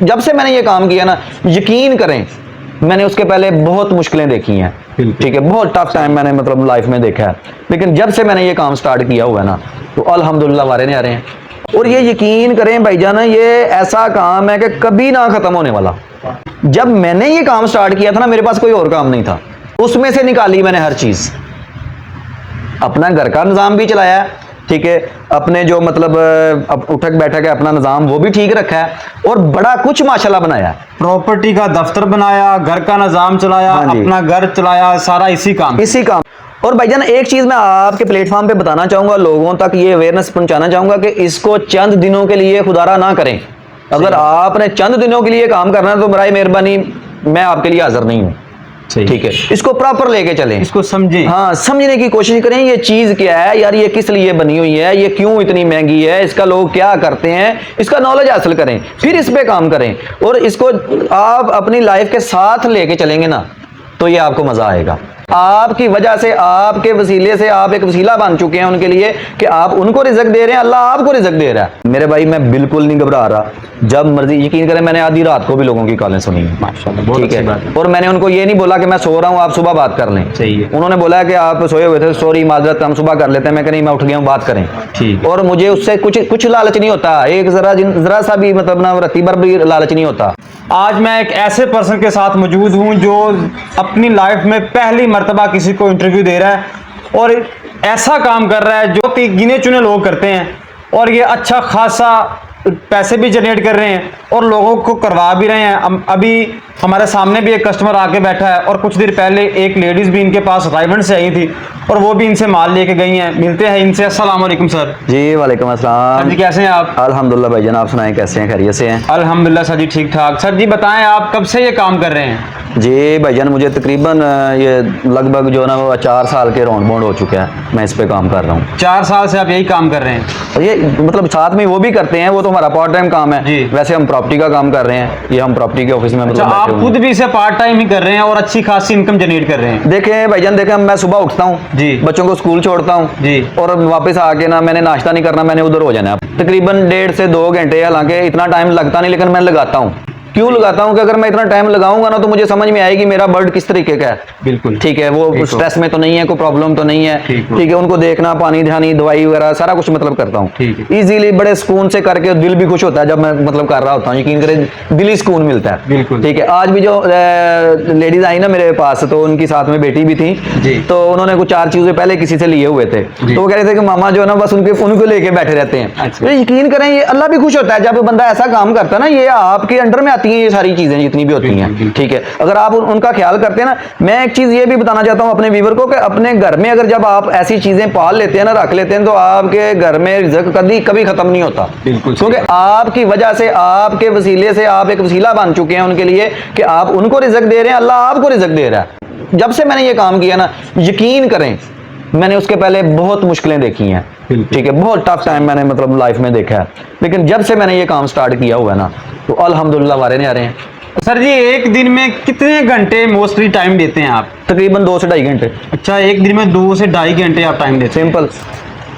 जब से मैंने ये काम किया ना, यकीन करें मैंने उसके पहले बहुत मुश्किलें देखी हैं, ठीक है, बहुत टफ टाइम मैंने मतलब लाइफ में देखा है, लेकिन जब से मैंने ये काम स्टार्ट किया हुआ है ना, तो अल्हम्दुलिल्लाह वारे नहीं आ रहे हैं। और ये यकीन करें भाईजान, ये ऐसा काम है कि कभी ना खत्म होने वाला। जब मैंने ये काम स्टार्ट किया था ना, मेरे पास कोई और काम नहीं था, उसमें से निकाली मैंने हर चीज, अपना घर का निज़ाम भी चलाया, ठीक है, अपने जो मतलब उठक बैठक है अपना निज़ाम वो भी ठीक रखा है, और बड़ा कुछ माशाल्लाह बनाया। प्रॉपर्टी का दफ्तर बनाया, घर का निज़ाम चलाया, अपना घर चलाया, सारा इसी काम। और भाईजान एक चीज मैं आपके प्लेटफॉर्म पे बताना चाहूंगा, लोगों तक ये अवेयरनेस पहुंचाना चाहूंगा कि इसको चंद दिनों के लिए खुदारा ना करें। अगर आपने चंद दिनों के लिए काम करना है तो बराए मेहरबानी मैं आपके लिए हाजिर नहीं हूं, ठीक है, इसको प्रॉपर लेके चलें, इसको समझें, हाँ समझने की कोशिश करें ये चीज क्या है यार, ये किस लिए बनी हुई है, ये क्यों इतनी महंगी है, इसका लोग क्या करते हैं, इसका नॉलेज हासिल करें, फिर इस पे काम करें, और इसको आप अपनी लाइफ के साथ लेके चलेंगे ना, तो ये आपको मजा आएगा। आपकी वजह से, आपके वसीले से आप एक वसीला बन चुके हैं उनके लिए कि आप उनको रिज़्क दे रहे हैं, अल्लाह आपको रिज़्क दे रहा है। मेरे भाई मैं बिल्कुल नहीं घबरा रहा, जब मर्जी यकीन करें मैंने आधी रात को भी लोगों की कॉलें सुनी है, माशाल्लाह, ठीक है, और मैंने उनको ये नहीं बोला कि मैं सो रहा हूँ आप सुबह बात कर लें, सही है। उन्होंने बोला कि आप सोए हुए थे, सॉरी माजरत हम सुबह कर लेते हैं, मैं कह नहीं मैं उठ गया हूँ बात करें, ठीक। और मुझे उससे कुछ लालच नहीं होता, एक जरा सा भी मतलब ना रत्ती भर भी लालच नहीं होता। आज मैं एक ऐसे पर्सन के साथ मौजूद हूं जो अपनी लाइफ में पहली मर्तबा किसी को इंटरव्यू दे रहा है और ऐसा काम कर रहा है जो कि गिने चुने लोग करते हैं, और ये अच्छा खासा पैसे भी जनरेट कर रहे हैं और लोगों को करवा भी रहे हैं। अभी हमारे सामने भी एक कस्टमर आके बैठा है, और कुछ देर पहले एक लेडीज़ भी इनके पास रायगढ़ से आई थी और वो भी इनसे माल लेके गई हैं। मिलते हैं इनसे। अस्सलाम वालेकुम सर। जी वालेकुम अस्सलाम। सर जी कैसे हैं आप? अल्हम्दुलिल्लाह भाईजान, आप सुनाएं कैसे हैं, खैरियत से हैं? अल्हम्दुलिल्लाह सर जी ठीक ठाक। सर जी बताएं आप कब से ये काम कर रहे हैं? जी भाईजान मुझे तकरीबन ये लगभग जो ना वो 4 साल के राउंड बाउंड हो चुका है, मैं इस पे काम कर रहा हूँ। 4 साल से आप यही काम कर रहे हैं? और ये मतलब साथ में वो भी करते हैं, वो तो हमारा पार्ट टाइम काम है जी। वैसे हम प्रॉपर्टी का काम कर रहे हैं, ये हम प्रॉपर्टी के ऑफिस में अच्छा, मतलब आप खुद भी इसे पार्ट टाइम ही कर रहे हैं और अच्छी खासी इनकम जनरेट कर रहे हैं? देखें भाईजान, देखें मैं सुबह उठता हूँ जी, बच्चों को स्कूल छोड़ता हूँ जी, और वापस आके ना मैंने नाश्ता नहीं करना, मैंने उधर हो जाना है तकरीबन 1.5 से 2 घंटे, हालांकि इतना टाइम लगता नहीं लेकिन मैं लगाता हूँ। क्यों लगाता हूँ कि अगर मैं इतना टाइम लगाऊंगा ना तो मुझे समझ में आएगी मेरा बर्ड किस तरीके का है। बिल्कुल ठीक है, वो स्ट्रेस में तो नहीं है, कोई प्रॉब्लम तो नहीं है, ठीक है, उनको देखना, पानी ध्यानी, दवाई वगैरह सारा कुछ मतलब करता हूँ इजीली, बड़े सुकून से करके, दिल भी खुश होता है जब मैं मतलब कर रहा होता हूँ, यकीन करें दिली सुकून मिलता है। बिल्कुल ठीक है। आज भी जो लेडीज आई ना मेरे पास, तो उनकी साथ में बेटी भी थी जी, तो उन्होंने कुछ 4 चीजें पहले किसी से लिए हुए थे, तो वो कह रहे थे कि मामा जो है ना बस उनको लेके बैठे रहते हैं। अच्छा। यकीन करें ये अल्लाह भी खुश होता है जब बंदा ऐसा काम करता है ना, ये आपके अंडर में आती है ये सारी चीजें जितनी भी होती हैं। ठीक है, अगर आप उनका ख्याल करते हैं ना, मैं एक चीज ये भी बताना चाहता हूँ अपने व्यूअर को कि अपने घर में अगर जब आप ऐसी चीजें पाल लेते हैं ना, रख लेते हैं, तो आपके घर में रिज़्क कभी खत्म नहीं होता। बिल्कुल, क्योंकि आपकी वजह से, आपके वसीले से आप एक वसीला बन चुके हैं उनके लिए कि आप उनको रिज़्क दे रहे हैं, अल्लाह आपको रिज़्क दे रहा है। जब से मैंने ये काम किया ना, यकीन करें मैंने उसके पहले बहुत मुश्किलें देखी हैं, ठीक है, बहुत टफ टाइम मैंने मतलब लाइफ में देखा है, लेकिन जब से मैंने ये काम स्टार्ट किया हुआ है ना, तो अल्हम्दुलिल्लाह वारे नहीं आ रहे हैं। सर जी एक दिन में कितने घंटे मोस्टली टाइम देते हैं आप? तकरीबन 2 से 2.5 घंटे। अच्छा, एक दिन में 2 से 2.5 घंटे आप टाइम देते हैं? सिंपल।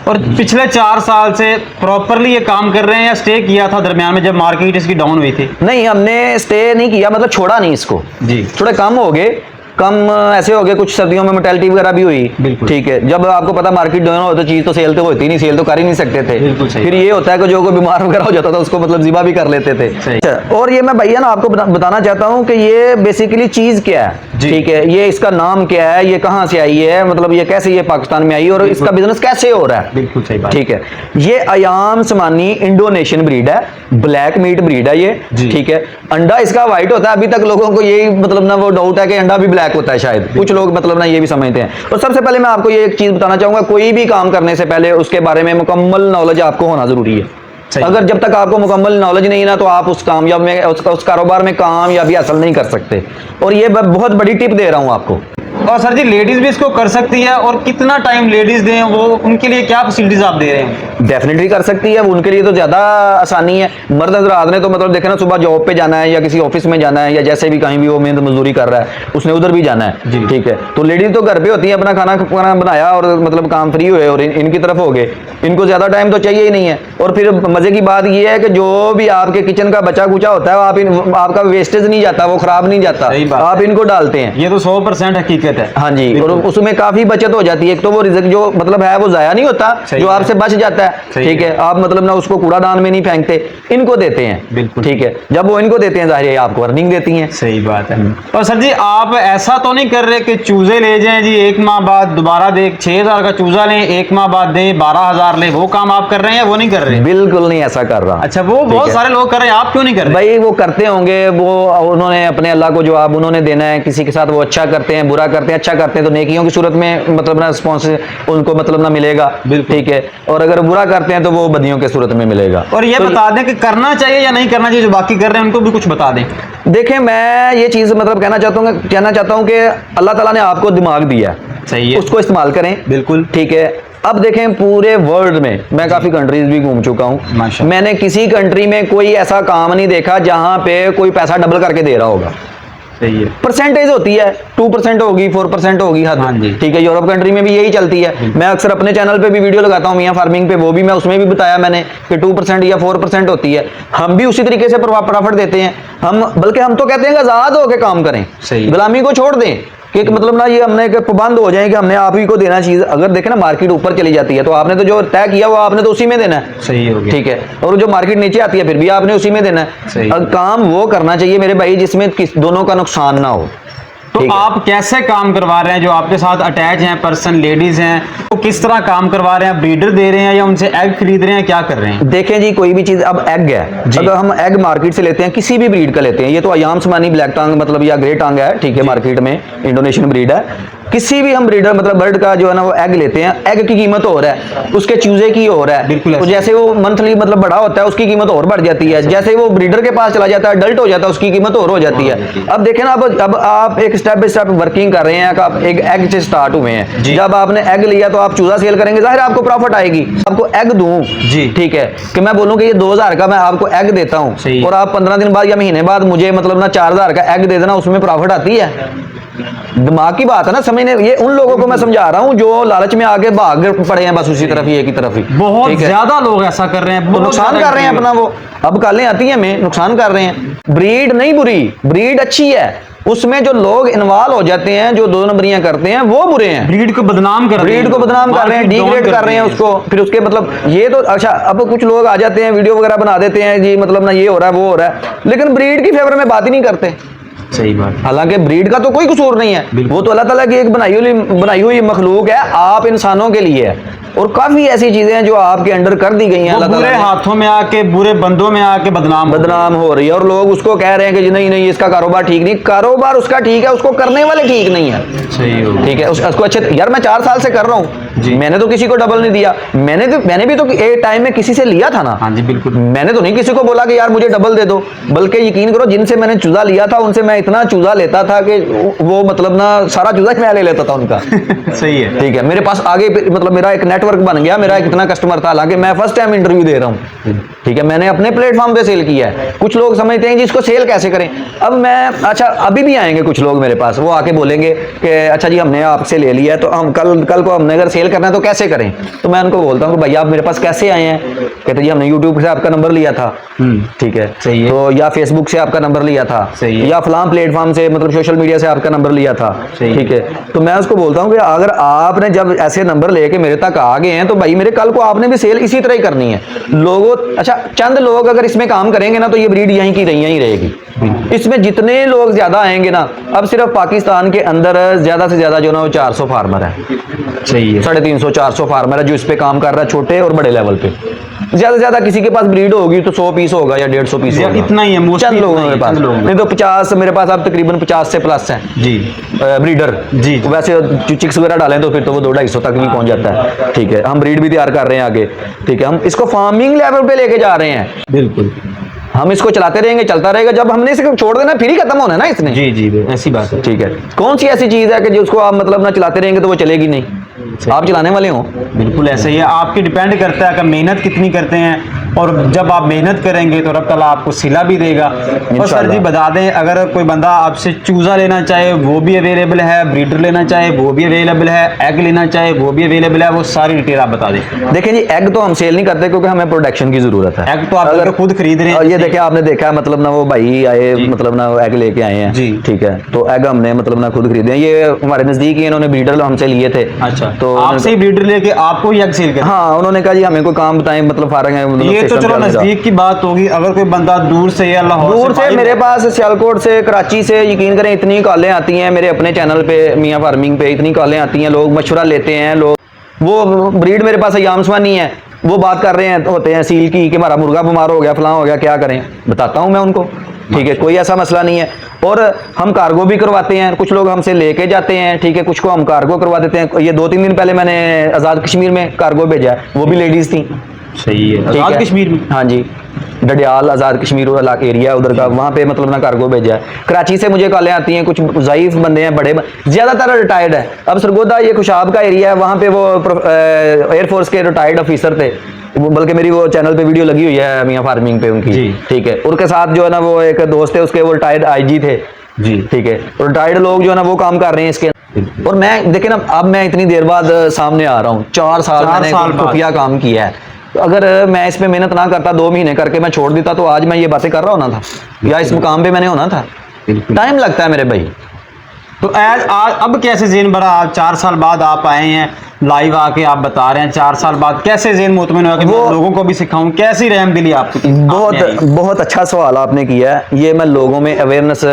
और पिछले 4 साल से प्रॉपरली ये काम कर रहे हैं या स्टे किया था दरमियान में जब मार्केट इसकी डाउन हुई थी? नहीं, हमने स्टे नहीं किया, मतलब छोड़ा नहीं इसको जी, थोड़े कम हो गए, कम ऐसे हो गए, कुछ सर्दियों में मोर्टेलिटी वगैरह भी हुई। ठीक है, जब आपको पता मार्केट डाउन हो तो चीज तो सेल तो होती नहीं, सेल तो कर ही नहीं सकते थे। फिर ये होता है कि जो कोई बीमार वगैरह हो जाता था उसको मतलब ज़िबा भी कर लेते थे। और ये मैं भैया ना आपको बताना चाहता हूँ कि ये बेसिकली चीज क्या है, ठीक है, ये इसका नाम क्या है, ये कहाँ से आई है, मतलब ये कैसे ये पाकिस्तान में आई और इसका बिजनेस कैसे हो रहा है। बिल्कुल सही बात। ठीक है, ये अयाम समानी इंडोनेशियन ब्रीड है, ब्लैक मीट ब्रीड है ये। ठीक है, अंडा इसका व्हाइट होता है, अभी तक लोगों को यही मतलब ना वो डाउट है कि अंडा भी ब्लैक होता है, शायद कुछ लोग मतलब ना ये भी समझते हैं। और सबसे पहले मैं आपको ये एक चीज बताना चाहूंगा, कोई भी काम करने से पहले उसके बारे में मुकम्मल नॉलेज आपको होना जरूरी है। अगर जब तक आपको मुकम्मल नॉलेज नहीं ना, तो आप उस कामयाब में उस कारोबार में कामयाबी हासिल नहीं कर सकते। और ये मैं बहुत बड़ी टिप दे रहा हूं आपको, और सर जी लेडीज भी इसको कर सकती है, और कितना टाइम लेडीज दें, वो उनके लिए क्या फैसिलिटीज आप दे रहे हैं? डेफिनेटली कर सकती है, उनके लिए तो ज्यादा आसानी है। मर्द हजरात ने तो मतलब देखे ना, सुबह जॉब पे जाना है या किसी ऑफिस में जाना है या जैसे भी कहीं भी वो मेहनत मजदूरी कर रहा है, उसने उधर भी जाना है जी। ठीक है। तो लेडीज तो घर पे होती है, अपना खाना बनाया और मतलब काम फ्री हुए और इनकी तरफ हो गए, इनको ज्यादा टाइम तो चाहिए ही नहीं है। और फिर मजे की बात ये है कि जो भी आपके किचन का बचा कुचा होता है आपका वेस्टेज नहीं जाता, वो खराब नहीं जाता, आप इनको डालते हैं। ये तो 100% हकीकत है। हाँ जी, और उसमें काफी बचत हो जाती है। एक तो वो रिज़्क जो मतलब है वो जाया नहीं होता, जो आपसे बच जाता है ठीक है। आप मतलब ना उसको कूड़ादान में नहीं फेंकते, इनको देते हैं बिल्कुल ठीक है। जब वो इनको देते हैं जाहिर है आपको अर्निंग देती हैं। सही बात है। और सर जी आप ऐसा तो नहीं कर रहे कि चूजे ले जाएं जी, 1 माह बाद दोबारा दे 6,000 का चूजा लें, 1 माह बाद दे 12,000 ले, वो काम आप कर रहे हैं? वो नहीं कर रहे? बिल्कुल नहीं ऐसा कर रहा। अच्छा, वो बहुत सारे लोग कर रहे हैं, आप क्यों नहीं कर रहे? भाई वो करते होंगे, वो उन्होंने अपने अल्लाह को जवाब उन्होंने देना है। किसी के साथ वो अच्छा करते हैं, बुरा करते हैं, अच्छा करते हैं तो नेकियों की सूरत में मतलब ना रिस्पॉन्स उनको मतलब ना मिलेगा ठीक है, और अगर बुरा करते हैं तो वो बदियों के सूरत में मिलेगा। और ये तो बता दें कि करना चाहिए या नहीं करना चाहिए, जो बाकी कर रहे हैं उनको भी कुछ बता दें। देखें, मैं ये चीज मतलब कहना चाहता हूं कि अल्लाह ताला ने आपको दिमाग दिया है, सही है, उसको इस्तेमाल करें। बिल्कुल ठीक है। अब देखें पूरे वर्ल्ड में मैं काफी कंट्रीज भी घूम चुका हूं, माशाअल्लाह। मैंने किसी कंट्री में कोई ऐसा काम नहीं देखा जहां पे कोई पैसा डबल करके दे रहा होगा। सही है। परसेंटेज होती है, 2% होगी, 4% होगी हद। हाँ जी। ठीक है, यूरोप कंट्री में भी यही चलती है। मैं अक्सर अपने चैनल पे भी वीडियो लगाता हूँ मियां फार्मिंग पे, वो भी मैं उसमें भी बताया मैंने कि 2% या 4% होती है। हम भी उसी तरीके से प्रॉफिट देते हैं। हम बल्कि हम तो कहते हैं कि आजाद होकर काम करें, सही। गुलामी को छोड़ दें कि मतलब ना ये हमने पाबंद हो जाए कि हमने आप ही को देना चीज। अगर देखें ना मार्केट ऊपर चली जाती है तो आपने तो जो तय किया वो आपने तो उसी में देना है। सही हो गया। ठीक है, और जो मार्केट नीचे आती है फिर भी आपने उसी में देना है। सही। अब काम वो करना चाहिए मेरे भाई जिसमें दोनों का नुकसान ना हो। तो आप कैसे काम करवा रहे हैं? जो आपके साथ अटैच हैं पर्सन, लेडीज हैं, वो किस तरह काम करवा रहे हैं? ब्रीडर दे रहे हैं या उनसे एग खरीद रहे हैं, क्या कर रहे हैं? देखें जी, कोई भी चीज, अब एग है, अगर हम एग मार्केट से लेते हैं, किसी भी ब्रीड का लेते हैं, ये तो अयाम समानी ब्लैक टांग मतलब या ग्रे टांग है ठीक है, मार्केट में इंडोनेशियन ब्रीड है। किसी भी हम ब्रीडर मतलब बर्ड का जो है ना वो एग लेते हैं, एग की कीमत हो रहा है, उसके चूजे की हो रहा है। बिल्कुल। तो जैसे वो मंथली मतलब बड़ा होता है उसकी कीमत और बढ़ जाती है, जैसे वो ब्रीडर के पास चला जाता है अडल्ट हो जाता है उसकी कीमत और हो जाती है। अब देखें ना, अब आप एक स्टेप बाय स्टेप वर्किंग कर रहे हैं, आप एक एग से स्टार्ट हुए हैं। जब आपने एग लिया तो आप चूजा सेल करेंगे, जाहिर आपको प्रॉफिट आएगी। आपको एग दूं जी ठीक है, कि मैं बोलूं कि ये 2,000 का मैं आपको एग देता हूं और आप 15 दिन बाद या महीने बाद मुझे मतलब ना 4,000 का एग दे देना, उसमें प्रॉफिट आती है। दिमाग की बात है ना, समझने। ये उन लोगों को मैं समझा रहा हूं जो लालच में आगे भाग पड़े हैं बस उसी तरफ ही, एक ही तरफ ही। बहुत ज्यादा लोग ऐसा कर रहे हैं, तो नुकसान कर रहे हैं अपना। वो अब कालें आती हैं में नुकसान कर रहे हैं। ब्रीड नहीं बुरी, ब्रीड अच्छी है, उसमें जो लोग इन्वॉल्व हो जाते हैं, जो 2 नंबरियां करते हैं, वो बुरे हैं। ब्रीड को बदनाम कर रहे हैं, ब्रीड को बदनाम कर रहे हैं, डिग्रेड कर रहे हैं उसको। फिर उसके मतलब ये तो अच्छा, अब कुछ लोग आ जाते हैं वीडियो वगैरह बना देते हैं जी, मतलब ना ये हो रहा है वो हो रहा है, लेकिन ब्रीड की फेवर में बात ही नहीं करते। सही बात। हालांकि ब्रीड का तो कोई कसूर नहीं है, वो तो अल्लाह ताला की एक बनाई हुई मखलूक है, आप इंसानों के लिए है। और काफी ऐसी चीजें हैं जो आपके अंडर कर दी गई हैं, अल्लाह ताला बुरे ने। हाथों में आके, बुरे बंदों में आके बदनाम हो रही है, और लोग उसको कह रहे हैं कि नहीं नहीं इसका कारोबार ठीक नहीं। कारोबार उसका ठीक है, उसको करने वाले ठीक नहीं है। सही हो। ठीक है, उसको अच्छे, यार मैं 4 साल से कर रहा हूँ, मैंने तो किसी को डबल नहीं दिया। मैंने भी तो एक टाइम में किसी से लिया था ना। हाँ जी बिल्कुल। मैंने तो नहीं किसी को बोला कि यार मुझे डबल दे दो, बल्कि यकीन करो जिनसे मैंने चूजा लिया था उनसे मैं इतना चूजा लेता था कि वो मतलब ना सारा चूजा मैं ले लेता था उनका। सही है। ठीक है, मेरे पास आगे मतलब मेरा एक नेटवर्क बन गया, मेरा कितना कस्टमर था। हालांकि मैं फर्स्ट टाइम इंटरव्यू दे रहा हूं ठीक है, मैंने अपने प्लेटफॉर्म पे सेल किया है। कुछ लोग समझते हैं जिसको सेल कैसे करें। अब मैं अच्छा, अभी भी आएंगे कुछ लोग मेरे पास, वो आके बोलेंगे कि अच्छा जी हमने आपसे ले लिया है तो हम कल को हमने अगर सेल करना है तो कैसे करें। तो मैं उनको बोलता हूँ कि भैया आप मेरे पास कैसे आए हैं? कहते जी हमने यूट्यूब से आपका नंबर लिया था। ठीक है, सही है। तो या फेसबुक से आपका नंबर लिया था, सही है। या फलां प्लेटफॉर्म से मतलब सोशल मीडिया से आपका नंबर लिया था। ठीक है, तो मैं उसको बोलता हूँ कि अगर आपने जब ऐसे नंबर लेके मेरे तक आ गए हैं तो भाई मेरे कल को आपने भी सेल इसी तरह ही करनी है। लोगों अच्छा, चंद लोग अगर इसमें काम करेंगे ना तो ये ब्रीड यहीं की यहीं रहेगी। इसमें जितने लोग ज्यादा आएंगे ना, अब सिर्फ पाकिस्तान के अंदर ज्यादा से ज्यादा जो ना वो 400 फार्मर है। सही है। 350-400 फार्मर है जो इस पे काम कर रहा है, छोटे और बड़े लेवल पे। ज्यादा से ज्यादा किसी के पास ब्रीड होगी तो 100 पीस होगा या 150 पीस होगा, इतना ही है। चंद लोगों के पास, नहीं तो 50 मेरे पास अब तकरीबन 50 से प्लस है जी ब्रीडर जी। वैसे चिक्स वगैरह डालें तो फिर तो वो 200-250 तक भी पहुंच जाता है। ठीक है, हम ब्रीड भी तैयार कर रहे हैं आगे। ठीक है, हम इसको फार्मिंग लेवल पे लेके जा रहे हैं। बिल्कुल। हम इसको चलाते रहेंगे, चलता रहेगा। जब हमने इसे छोड़ देना फिर ही खत्म होना है ना इसने। जी जी, ऐसी बात है। ठीक है, कौन सी ऐसी चीज है कि जो उसको आप मतलब ना चलाते रहेंगे तो वो चलेगी नहीं, आप चलाने वाले हो। बिल्कुल ऐसे ही है, आपकी डिपेंड करता है कि मेहनत कितनी करते हैं, और जब आप मेहनत करेंगे तो रब ताला आपको सिला भी देगा। और सर जी बता दें, अगर कोई बंदा आपसे चूजा लेना चाहे वो भी अवेलेबल है, ब्रीडर लेना चाहे वो भी अवेलेबल है, एग लेना चाहे वो भी अवेलेबल है, वो सारी डिटेल आप बता दें। देखिए जी, एग तो हम सेल नहीं करते क्योंकि हमें प्रोडक्शन की जरूरत है। एग तो आप अगर खुद खरीद रहे हैं। और ये देखिए, आपने देखा मतलब ना वो भाई आए मतलब ना एग लेके आए हैं जी। ठीक है, तो एग हमने मतलब ना खुद खरीदे हैं। ये हमारे नजदीक ही इन्होंने ब्रीडर हमसे लिए थे। अच्छा, तो आपसे ही ब्रीडर लेके आपको ही एग सेल कर। हाँ, उन्होंने कहा जी हमें कोई काम बताएं, मतलब फारग है मतलब ये तो system चलो चलने का। नजदीक की बात होगी, अगर कोई बंदा दूर से या लाहौर दूर से मेरे पास सियालकोट से, कराची से, यकीन करें इतनी कॉलें आती हैं मेरे अपने चैनल पे मियां फार्मिंग पे, इतनी कॉलें आती हैं, लोग मशवरा लेते हैं। लोग वो ब्रीड मेरे पास अयाम नहीं है, वो बात कर रहे हैं होते हैं सील की कि हमारा मुर्गा बीमार हो गया, फलां हो गया, क्या करें, बताता हूं मैं उनको। ठीक है, कोई ऐसा मसला नहीं है। और हम कार्गो भी करवाते हैं, कुछ लोग हमसे लेके जाते हैं। ठीक है, कुछ को हम कार्गो करवा देते हैं। ये 2-3 दिन पहले मैंने आज़ाद कश्मीर में कार्गो भेजा है, वो भी लेडीज थी। सही है, ठीक आजाद है? कश्मीर में। हाँ जी, डडियाल आज़ाद कश्मीर एरिया उधर का, वहाँ पे मतलब ना कार्गो भेजा है। कराची से मुझे कॉलें आती हैं, कुछ ज़ईफ बंदे हैं, ज़्यादातर रिटायर्ड है। अब सरगोदा ये खुशाब का एरिया है, वहाँ पे वो एयरफोर्स के रिटायर्ड ऑफिसर थे, बल्कि मेरी वो चैनल पे वीडियो लगी हुई है मियां फार्मिंग पे उनकी। ठीक है, उनके साथ जो है ना वो एक दोस्त है उसके, वो रिटायर्ड आईजी थे जी। ठीक है, रिटायर्ड लोग जो है ना वो काम कर रहे हैं इसके। और मैं देखिए ना, अब मैं इतनी देर बाद सामने आ रहा हूँ, 4 साल मैंने खुफिया काम किया है। तो अगर मैं इस पे मेहनत ना करता, 2 महीने करके मैं छोड़ देता, तो आज मैं ये बातें कर रहा होना था या इस मुकाम पे मैंने होना था। टाइम लगता है मेरे भाई। तो अब कैसे ज़हन भरा, 4 साल बाद आप आए हैं लाइव आके आप बता रहे हैं, 4 साल बाद कैसे ज़हन मुतमिन हुआ कि मैं लोगों को भी सिखाऊं, कैसी रहम दिली आपकी? बहुत अच्छा सवाल आपने किया है। ये मैं लोगों में अवेयरनेस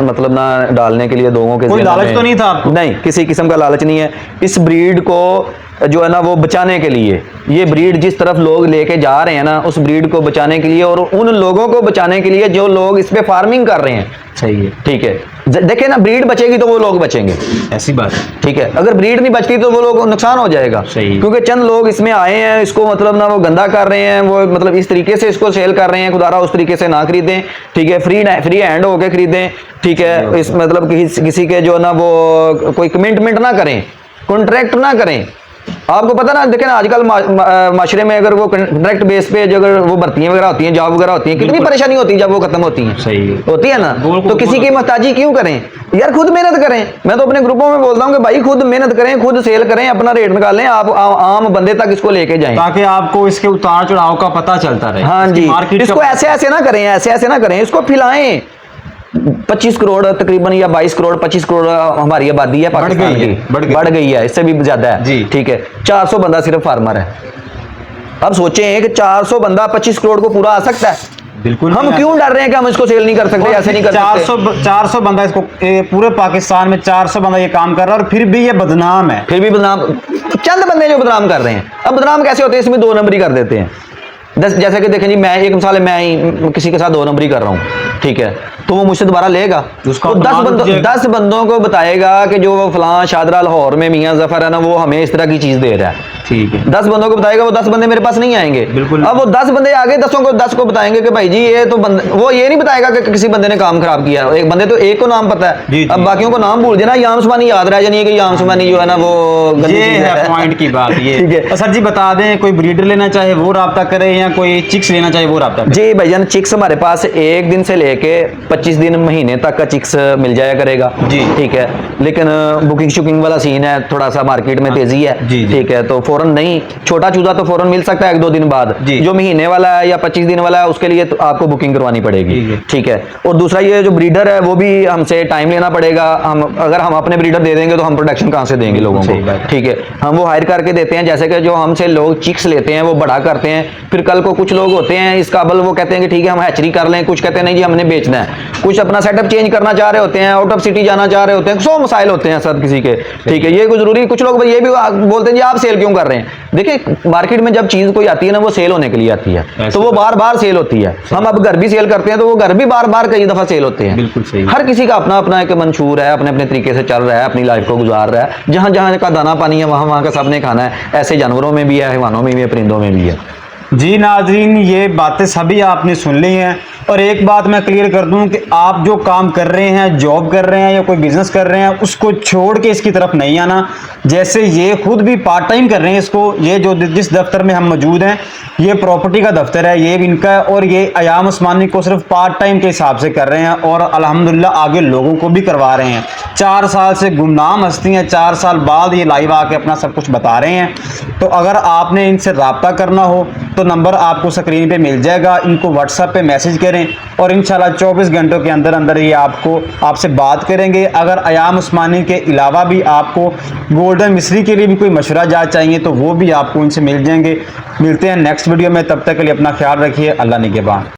मतलब ना डालने के लिए, लोगों के कोई लालच तो नहीं था आपको? नहीं, किसी किस्म का लालच नहीं है। इस ब्रीड को जो है ना वो बचाने के लिए, ये ब्रीड जिस तरफ लोग लेके जा रहे हैं ना, उस ब्रीड को बचाने के लिए और उन लोगों को बचाने के लिए जो लोग इस पे फार्मिंग कर रहे हैं। सही है। ठीक है, देखिए ना, ब्रीड बचेगी तो वो लोग बचेंगे, ऐसी बात है। ठीक है, अगर ब्रीड नहीं बचती तो वो लोग नुकसान हो जाएगा। सही। क्योंकि चंद लोग इसमें आए हैं, इसको मतलब ना वो गंदा कर रहे हैं, वो मतलब इस तरीके से इसको सेल कर रहे हैं, खुदारा उस तरीके से ना खरीदें। ठीक है, फ्री हैंड होके खरीदें। ठीक है, इस मतलब किसी के जो ना वो कोई कमिटमेंट ना करें, कॉन्ट्रैक्ट ना करें। आपको पता ना, देखें ना आजकल माशरे में अगर वो कॉन्ट्रैक्ट बेस पे जो अगर वो भर्तियां वगैरह होती हैं, जॉब वगैरह होती हैं, कितनी परेशानी होती है जब वो खत्म होती हैं। सही है। होती है ना, तो किसी की मोहताजी क्यों करें यार, खुद मेहनत करें। मैं तो अपने ग्रुपों में बोलता हूँ कि भाई खुद मेहनत करें, खुद सेल करें, अपना रेट निकालें, आप आम बंदे तक इसको लेके जाएं, ताकि आपको इसके उतार चढ़ाव का पता चलता रहे। हाँ जी, इसको ऐसे ऐसे ना करें, ऐसे ऐसे ना करें, इसको फैलाएं। 25 करोड़ तकरीबन या 22 करोड़ 25 करोड़ हमारी आबादी है पाकिस्तान की, बढ़ गई है, इससे भी ज्यादा है जी। ठीक है, 400 बंदा सिर्फ फार्मर है। अब सोचें कि 400 बंदा 25 करोड़ को पूरा आ सकता है? बिल्कुल। हम क्यों डर रहे हैं कि हम इसको सेल नहीं कर सकते, ऐसे नहीं कर सकते? 400 बंदा इसको पूरे पाकिस्तान में 400 बंदा ये काम कर रहा है और फिर भी ये बदनाम है। फिर भी बदनाम, चंद बंदे जो बदनाम कर रहे हैं। अब बदनाम कैसे होते हैं, इसमें 2 नंबरी कर देते हैं। जैसे कि देखें जी, मैं एक मिसाल है, मैं ही किसी के साथ 2 नंबरी कर रहा हूँ, ठीक है, तो वो मुझसे दोबारा लेगा, उसको 10 बंदों को बताएगा कि जो फलां शादरा लाहौर में मियां जफर है ना, वो हमें इस तरह की चीज दे रहा है। ठीक है, 10 बंदों को बताएगा, वो 10 बंदे मेरे पास नहीं आएंगे। बिल्कुल। अब वो 10 बंदे आगे 10 को बताएंगे कि भाई जी ये तो वो ये नहीं बताएगा कि किसी बंदे ने काम खराब किया। एक बंदे तो एक को नाम पता है, अब बाकियों को नाम भूल देना, याम सुमानी याद रह जानी है कि याम सुमानी जो है ना वो ये है पॉइंट की बात। ये ठीक है सर जी, बता दें कोई ब्रीडर लेना चाहे वो राब्ता करे या कोई चिक्स लेना चाहे वो राब्ता करे? जी भाईजान, चिक्स हमारे पास 1 दिन से लेके 25 दिन महीने तक का चिक्स मिल जाया करेगा जी। ठीक है, लेकिन बुकिंग शुकिंग वाला सीन है, थोड़ा सा मार्केट में तेजी है। ठीक है, तो फौरन नहीं, छोटा चूजा तो फौरन मिल सकता है 1-2 दिन बाद। जो महीने वाला है या 25 दिन वाला है उसके लिए तो आपको बुकिंग करवानी पड़ेगी। ठीक है, और दूसरा ये जो ब्रीडर है वो भी हमसे टाइम लेना पड़ेगा। अगर हम अपने ब्रीडर दे देंगे तो हम प्रोडक्शन कहाँ से देंगे लोगों को? ठीक है, हम वो हायर करके देते हैं। जैसे कि जो हमसे लोग चिक्स लेते हैं वो बड़ा करते हैं, फिर कल को कुछ लोग होते हैं इस काबल, वो कहते हैं कि ठीक है हम हैचरी कर लें, कुछ कहते हैं नहीं जी हमने बेचना है, कुछ अपना सेटअप चेंज करना चाह रहे होते हैं, आउट ऑफ सिटी जाना चाह रहे होते हैं, 100 मसाइल होते हैं सर किसी के। ठीक है, ये कोई जरूरी, कुछ लोग ये भी बोलते हैं जी आप सेल क्यों कर रहे हैं? देखिए, मार्केट में जब चीज कोई आती है ना वो सेल होने के लिए आती है, तो वो बार बार सेल होती है। हम अब घर भी सेल करते हैं तो वो घर भी बार बार कई दफा सेल होते हैं। बिल्कुल सही। हर किसी का अपना अपना एक मंशूर है, अपने अपने तरीके से चल रहा है, अपनी लाइफ को गुजार रहा है। जहां जहां का दाना पानी है वहां वहां का सबने खाना है। ऐसे जानवरों में भी है, हैवानों में भी है, परिंदों में भी है। जी नाजरीन, ये बातें सभी आपने सुन ली हैं। और एक बात मैं क्लियर कर दूं कि आप जो काम कर रहे हैं, जॉब कर रहे हैं या कोई बिजनेस कर रहे हैं, उसको छोड़ के इसकी तरफ नहीं आना। जैसे ये खुद भी पार्ट टाइम कर रहे हैं इसको, ये जो जिस दफ्तर में हम मौजूद हैं ये प्रॉपर्टी का दफ्तर है, ये भी इनका है, और ये अयाम उस्मानी को सिर्फ पार्ट टाइम के हिसाब से कर रहे हैं और अल्हम्दुलिल्लाह आगे लोगों को भी करवा रहे हैं। 4 साल से गुमनाम हस्ती हैं, 4 साल बाद ये लाइव आके अपना सब कुछ बता रहे हैं। तो अगर आपने इनसे रब्ता करना हो तो नंबर आपको स्क्रीन पे मिल जाएगा, इनको व्हाट्सएप पे मैसेज करें और इंशाल्लाह 24 घंटों के अंदर अंदर ये आपसे बात करेंगे। अगर अयाम उस्मानी के अलावा भी आपको गोल्डन मिस्री के लिए भी कोई मशवरा जा चाहिए तो वो भी आपको इनसे मिल जाएंगे। मिलते हैं नेक्स्ट वीडियो में, तब तक के लिए अपना ख्याल रखिए। अल्लाह निगहबान।